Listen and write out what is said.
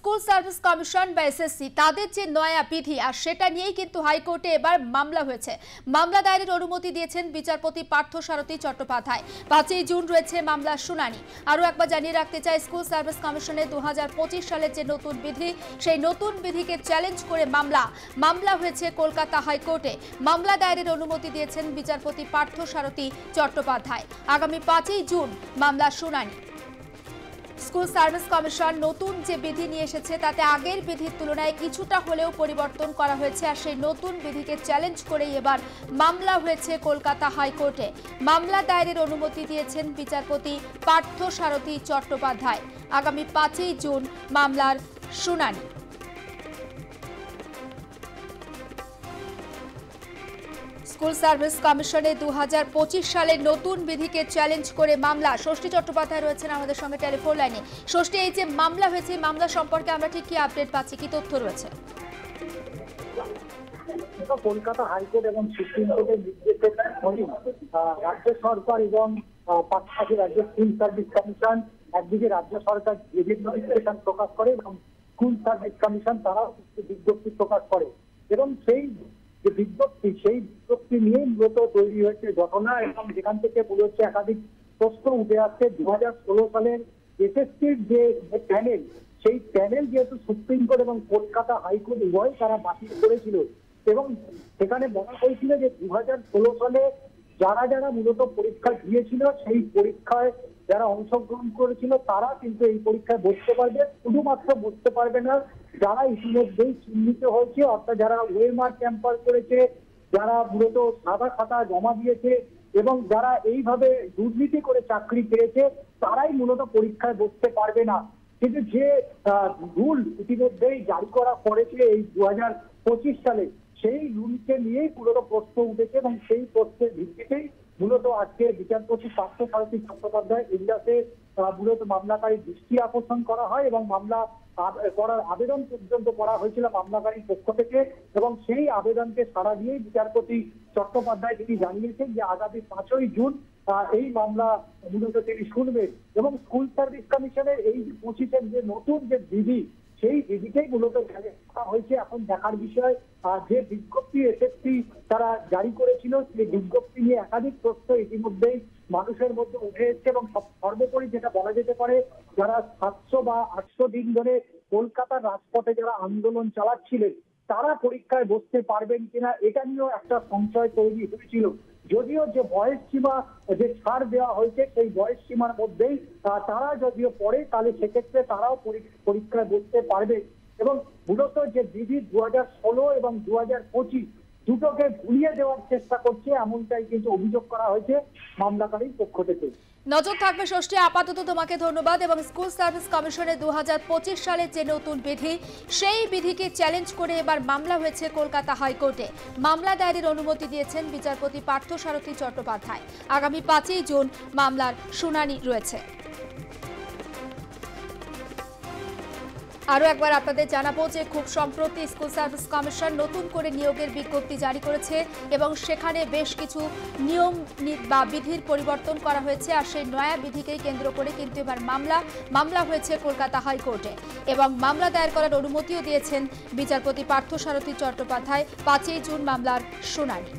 School service commission বা SSC তাদের যে নয়া বিধি আর সেটা নিয়েই কিন্তু হাইকোর্টে এবার মামলা হয়েছে। মামলা দায়েরের অনুমতি দিয়েছেন বিচারপতি পার্থসারথী চট্টোপাধ্যায়। 5ই জুন রয়েছে মামলার শুনানি। আরও একবার জানিয়ে রাখতে চাই, স্কুল সার্ভিস কমিশনের 2025 সালের যে নতুন বিধি, সেই নতুন বিধিকে চ্যালেঞ্জ করে মামলা হয়েছে কলকাতা হাইকোর্টে। মামলা দায়েরের অনুমতি দিয়েছেন বিচারপতি পার্থসারথী চট্টোপাধ্যায়। আগামী 5ই জুন মামলার শুনানি। স্কুল সার্ভিস কমিশন নতুন যে বিধি নিয়ে এসেছে তাতে আগের বিধির তুলনায় কিছুটা হলেও পরিবর্তন করা হয়েছে, আর সেই নতুন বিধিকে চ্যালেঞ্জ করেই এবার মামলা হয়েছে কলকাতা হাইকোর্টে। মামলা দায়েরের অনুমতি দিয়েছেন বিচারপতি পার্থসারথী চট্টোপাধ্যায়। আগামী 5ই জুন মামলার শুনানি। স্কুল সার্ভিস কমিশনে 2025 সালের নতুন বিধিকে চ্যালেঞ্জ করে মামলা। ষষ্ঠী চট্টোপাধ্যায় রয়েছেন আমাদের সঙ্গে টেলিফোন লাইনে। ষষ্ঠী, এই যে মামলা হয়েছে, মামলা সম্পর্কে আমরা ঠিক কি আপডেট পাচ্ছি, কি তথ্য রয়েছে? কলকাতা হাইকোর্ট এবং সুপ্রিম কোর্টের নির্দেশের রাজ্য সরকার এবং পাশাপাশি রাজ্য স্কুল সার্ভিস কমিশন, একদিকে রাজ্য সরকার গেজেট নোটিফিকেশন প্রকাশ করে এবং স্কুল সার্ভিস কমিশন তারাও বিজ্ঞপ্তি প্রকাশ করে, এবং সেই যে বিজ্ঞপ্তি নিয়ে মূলত তৈরি হয়েছে ঘটনা, এবং যেখান থেকে মনে হচ্ছে একাধিক প্রশ্ন উঠে আসছে। 2016 সালের এসএসসির যে প্যানেল, সেই প্যানেল যেহেতু সুপ্রিম কোর্ট এবং কলকাতা হাইকোর্ট উভয় তারা বাতিল করেছিল, এবং সেখানে বলা হয়েছিল যে 2016 সালে যারা মূলত পরীক্ষা দিয়েছিল, সেই পরীক্ষায় যারা অংশগ্রহণ করেছিল তারা কিন্তু এই পরীক্ষায় বসতে পারবে। শুধুমাত্র বসতে পারবে না যারা ইতিমধ্যেই চিহ্নিত হয়েছে, অর্থাৎ যারা ওয়েমার ট্যাম্পার করেছে, যারা মূলত সাদা খাতা জমা দিয়েছে এবং যারা এইভাবে দুর্নীতি করে চাকরি পেয়েছে, তারাই মূলত পরীক্ষায় বসতে পারবে না। কিন্তু যে রুল ইতিমধ্যেই জারি করা করেছে এই 2025 সালে, সেই রুলকে নিয়েই মূলত প্রশ্ন উঠেছে, এবং সেই প্রশ্নের ভিত্তিতেই মূলত আজকে বিচারপতি পার্থসারথী চট্টোপাধ্যায় এজলাসে মূলত মামলাকারীর দৃষ্টি আকর্ষণ করা হয়, এবং মামলা করার আবেদন পর্যন্ত করা হয়েছিল মামলাকারীর পক্ষ থেকে, এবং সেই আবেদনকে সাড়া দিয়ে বিচারপতি চট্টোপাধ্যায় তিনি জানিয়েছেন যে আগামী 5ই জুন এই মামলা মূলত তিনি শুনবেন। এবং স্কুল সার্ভিস কমিশনের এই যে 25-এর যে নতুন যে বিধি, সেই বিধিটাই মূলত করা হয়েছে। এখন দেখার বিষয়, যে বিজ্ঞপ্তি এসএসসি তারা জারি করেছিল, সেই বিজ্ঞপ্তি নিয়ে একাধিক প্রশ্ন ইতিমধ্যেই মানুষের মধ্যে উঠে এসেছে, এবং সর্বোপরি যেটা বলা যেতে পারে, যারা 700 বা 800 দিন ধরে কলকাতার রাজপথে যারা আন্দোলন চালাচ্ছিলেন, তারা পরীক্ষায় বসতে পারবেন কিনা এটা নিয়েও একটা সংশয় তৈরি হয়েছিল। যদিও যে বয়স সীমা যে ছাড় দেওয়া হয়েছে, সেই বয়স সীমার মধ্যেই তারা যদিও পড়ে, তাহলে সেক্ষেত্রে তারাও পরীক্ষায় বসতে পারবে। এবং মূলত যে বিধি 2016 এবং 2025 দুটোকে ভুলিয়ে দেওয়ার চেষ্টা করছে, এমনটাই কিন্তু অভিযোগ করা হয়েছে মামলাকারীর পক্ষ থেকে। নজর থাকবে ষষ্ঠী, আপাতত তোমাকে ধন্যবাদ। এবং স্কুল সার্ভিস কমিশনের 2025 সালের যে নতুন বিধি, সেই বিধিকে চ্যালেঞ্জ করে এবার মামলা হয়েছে কলকাতা হাইকোর্টে। মামলা দায়েরের অনুমতি দিয়েছেন বিচারপতি পার্থসারথী চট্টোপাধ্যায়। আগামী 5ই জুন মামলার শুনানি রয়েছে। আরও একবার আপনাদের জানাবো যে খুব সম্প্রতি স্কুল সার্ভিস কমিশন নতুন করে নিয়োগের বিজ্ঞপ্তি জারি করেছে, এবং সেখানে বেশ কিছু নিয়ম বা বিধির পরিবর্তন করা হয়েছে, আর সেই নয়া বিধিকেই কেন্দ্র করে কিন্তু এবার মামলা হয়েছে কলকাতা হাইকোর্টে, এবং মামলা দায়ের করার অনুমতিও দিয়েছেন বিচারপতি পার্থসারথী চট্টোপাধ্যায়। 5ই জুন মামলার শুনানি।